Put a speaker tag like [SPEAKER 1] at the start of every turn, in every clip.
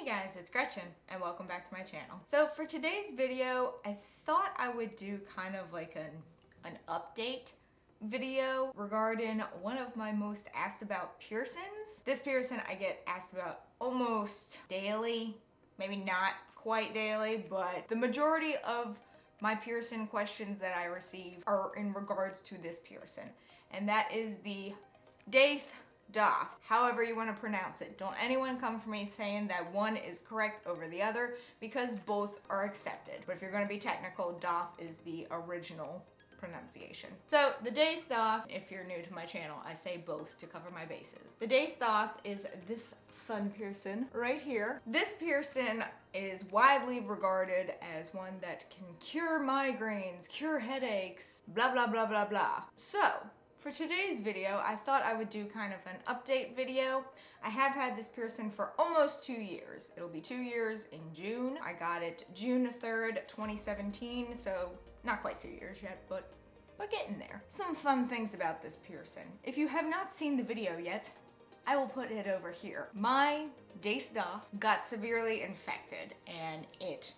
[SPEAKER 1] Hey guys, it's Gretchen and welcome back to my channel. So for today's video, I thought I would do kind of like an update video regarding one of my most asked about piercings. This piercing I get asked about almost daily, maybe not quite daily, but the majority of my piercing questions that I receive are in regards to this piercing, and that is the DAITH, however you want to pronounce it. Don't anyone come for me saying that one is correct over the other, because both are accepted. But if you're going to be technical, DAITH is the original pronunciation. So the DAITH, if you're new to my channel, I say both to cover my bases. The DAITH is this fun piercing right here. This piercing is widely regarded as one that can cure migraines, cure headaches, blah blah blah blah blah. So for today's video, I thought I would do kind of an update video. I have had this piercing for almost 2 years. It'll be 2 years in June. I got it June 3rd, 2017, so not quite 2 years yet, but we're getting there. Some fun things about this piercing. If you have not seen the video yet, I will put it over here. My DAITH got severely infected and it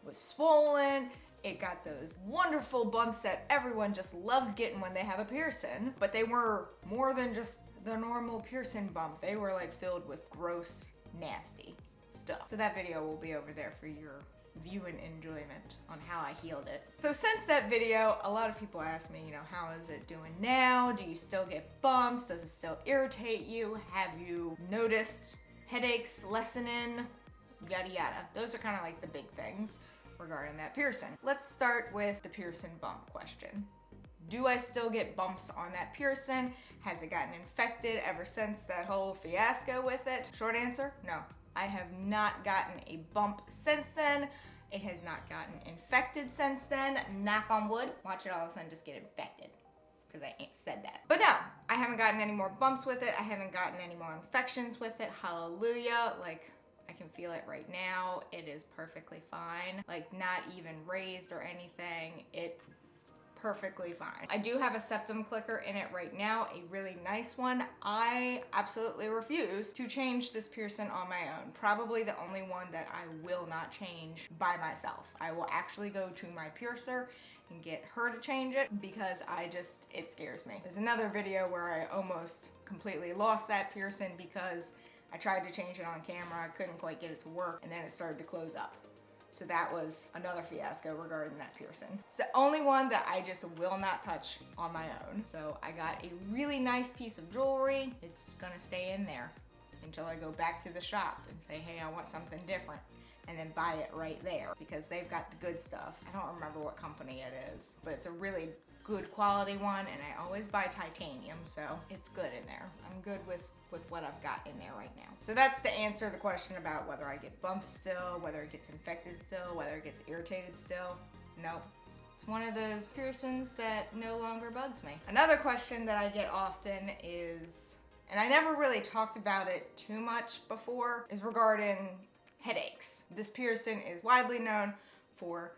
[SPEAKER 1] was swollen. It got those wonderful bumps that everyone just loves getting when they have a piercing, but they were more than just the normal piercing bump. They were like filled with gross, nasty stuff. So that video will be over there for your viewing enjoyment on how I healed it. So since that video, a lot of people ask me, how is it doing now? Do you still get bumps? Does it still irritate you? Have you noticed headaches lessening? Yada yada. Those are kind of like the big things regarding that piercing. Let's start with the piercing bump question. Do I still get bumps on that piercing? Has it gotten infected ever since that whole fiasco with it? Short answer, no. I have not gotten a bump since then. It has not gotten infected since then. Knock on wood. Watch it all of a sudden just get infected, because I ain't said that. But no, I haven't gotten any more bumps with it. I haven't gotten any more infections with it. Hallelujah. Like, I can feel it right now. It is perfectly fine. Like, not even raised or anything. It perfectly fine. I do have a septum clicker in it right now, a really nice one. I absolutely refuse to change this piercing on my own. Probably the only one that I will not change by myself. I will actually go to my piercer and get her to change it, because it scares me. There's another video where I almost completely lost that piercing because I tried to change it on camera, I couldn't quite get it to work, and then it started to close up. So that was another fiasco regarding that piercing. It's the only one that I just will not touch on my own. So I got a really nice piece of jewelry. It's gonna stay in there until I go back to the shop and say, hey, I want something different, and then buy it right there, because they've got the good stuff. I don't remember what company it is, but it's a really good quality one, and I always buy titanium, so it's good in there. I'm good with what I've got in there right now. So that's to answer the question about whether I get bumps still, whether it gets infected still, whether it gets irritated still. Nope. It's one of those piercings that no longer bugs me. Another question that I get often is, and I never really talked about it too much before, is regarding headaches. This piercing is widely known for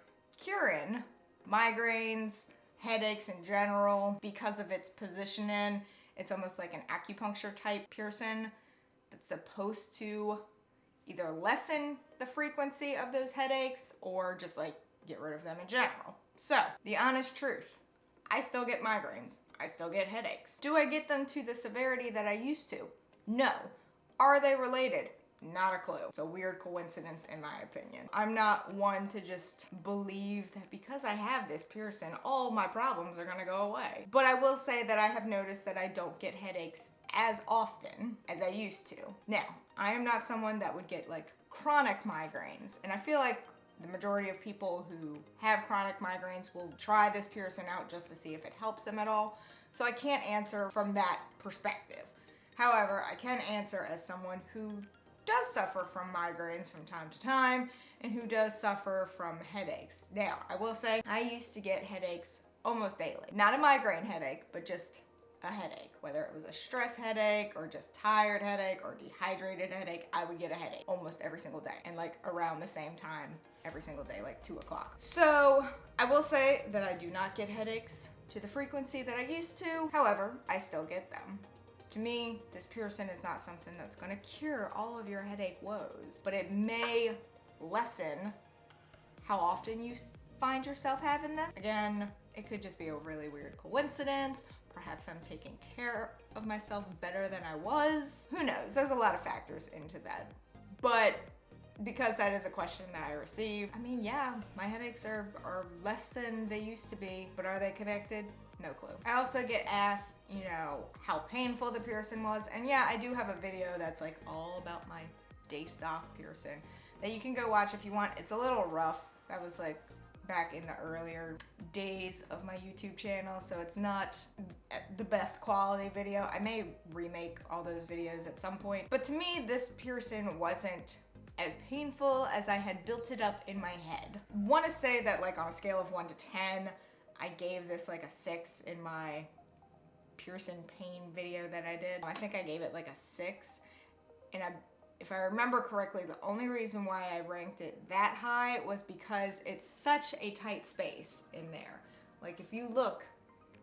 [SPEAKER 1] curing migraines, headaches in general, because of its positioning. It's almost like an acupuncture type piercing that's supposed to either lessen the frequency of those headaches or just like get rid of them in general. So the honest truth, I still get migraines. I still get headaches. Do I get them to the severity that I used to? No. Are they related? Not a clue. It's a weird coincidence in my opinion. I'm not one to just believe that because I have this piercing, all my problems are gonna go away. But I will say that I have noticed that I don't get headaches as often as I used to. Now, I am not someone that would get like chronic migraines, and I feel like the majority of people who have chronic migraines will try this piercing out just to see if it helps them at all. So I can't answer from that perspective. However, I can answer as someone who does suffer from migraines from time to time and who does suffer from headaches. Now, I will say I used to get headaches almost daily. Not a migraine headache, but just a headache. Whether it was a stress headache or just tired headache or dehydrated headache, I would get a headache almost every single day, and like around the same time every single day, like 2 o'clock. So I will say that I do not get headaches to the frequency that I used to. However, I still get them. To me, this piercing is not something that's gonna cure all of your headache woes, but it may lessen how often you find yourself having them. Again, it could just be a really weird coincidence. Perhaps I'm taking care of myself better than I was. Who knows? There's a lot of factors into that. But because that is a question that I receive, I mean, yeah, my headaches are less than they used to be, but are they connected? No clue. I also get asked, you know, how painful the piercing was. And yeah, I do have a video that's like all about my DAITH piercing that you can go watch if you want. It's a little rough. That was like back in the earlier days of my YouTube channel, so it's not the best quality video. I may remake all those videos at some point. But to me, this piercing wasn't as painful as I had built it up in my head. Want to say that like on a scale of 1 to 10, I gave this like a 6 in my piercing pain video that I did. I think I gave it like a 6, and if I remember correctly, the only reason why I ranked it that high was because it's such a tight space in there. Like if you look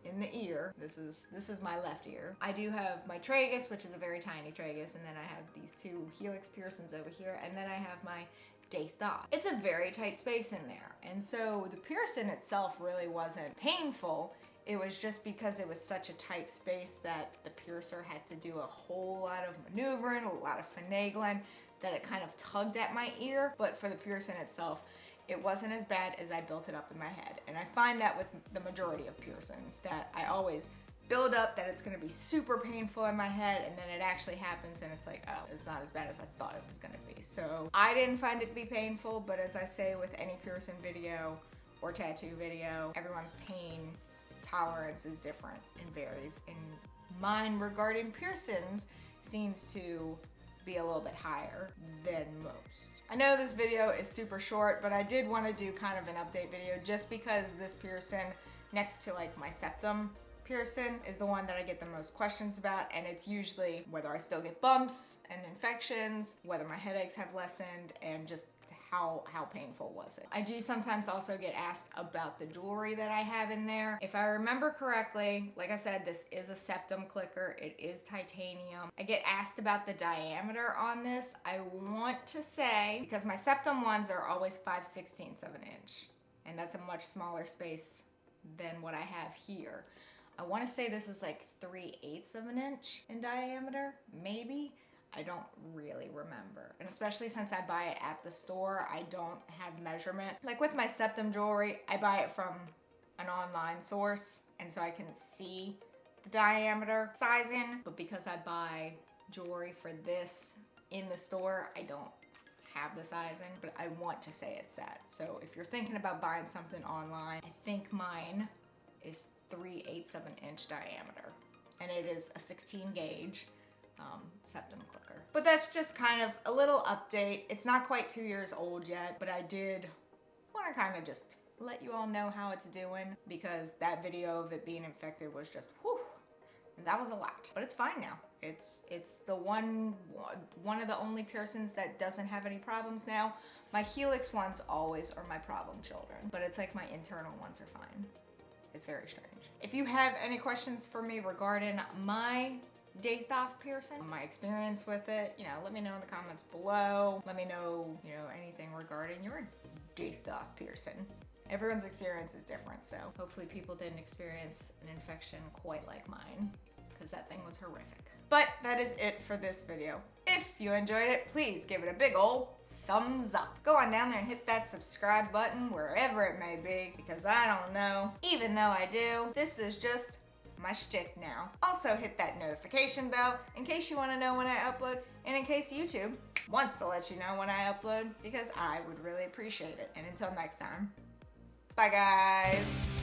[SPEAKER 1] in the ear, this is my left ear. I do have my tragus, which is a very tiny tragus, and then I have these 2 helix piercings over here, and then I have my DAITH. It's a very tight space in there, and so the piercing itself really wasn't painful. It was just because it was such a tight space that the piercer had to do a whole lot of maneuvering, a lot of finagling, that it kind of tugged at my ear. But for the piercing itself, it wasn't as bad as I built it up in my head. And I find that with the majority of piercings, that I always build up that it's gonna be super painful in my head, and then it actually happens and it's like, oh, it's not as bad as I thought it was gonna be. So I didn't find it to be painful, but as I say with any piercing video or tattoo video, everyone's pain tolerance is different and varies, and mine regarding piercings seems to be a little bit higher than most. I know this video is super short, but I did want to do kind of an update video just because this piercing next to like my septum piercing is the one that I get the most questions about, and it's usually whether I still get bumps and infections, whether my headaches have lessened, and just how painful was it. I do sometimes also get asked about the jewelry that I have in there. If I remember correctly, like I said, this is a septum clicker. It is titanium. I get asked about the diameter on this. I want to say, because my septum ones are always 5/16 of an inch, and that's a much smaller space than what I have here. I want to say this is like 3/8 of an inch in diameter, maybe. I don't really remember. And especially since I buy it at the store, I don't have measurement. Like with my septum jewelry, I buy it from an online source, and so I can see the diameter sizing. But because I buy jewelry for this in the store, I don't have the sizing, but I want to say it's that. So if you're thinking about buying something online, I think mine is 3/8 of an inch diameter, and it is a 16 gauge septum clicker. But that's just kind of a little update. It's not quite 2 years old yet, but I did want to kind of just let you all know how it's doing, because that video of it being infected was just, whew, that was a lot. But it's fine now. It's the one of the only piercings that doesn't have any problems now. My helix ones always are my problem children, but it's like my internal ones are fine. It's very strange. If you have any questions for me regarding my DAITH piercing, my experience with it, you know, let me know in the comments below. Let me know, you know, anything regarding your DAITH piercing. Everyone's experience is different, so hopefully people didn't experience an infection quite like mine, because that thing was horrific. But that is it for this video. If you enjoyed it, please give it a big ol' thumbs up. Go on down there and hit that subscribe button wherever it may be, because I don't know. Even though I do, this is just my shtick now. Also hit that notification bell in case you want to know when I upload, and in case YouTube wants to let you know when I upload, because I would really appreciate it. And until next time, bye guys.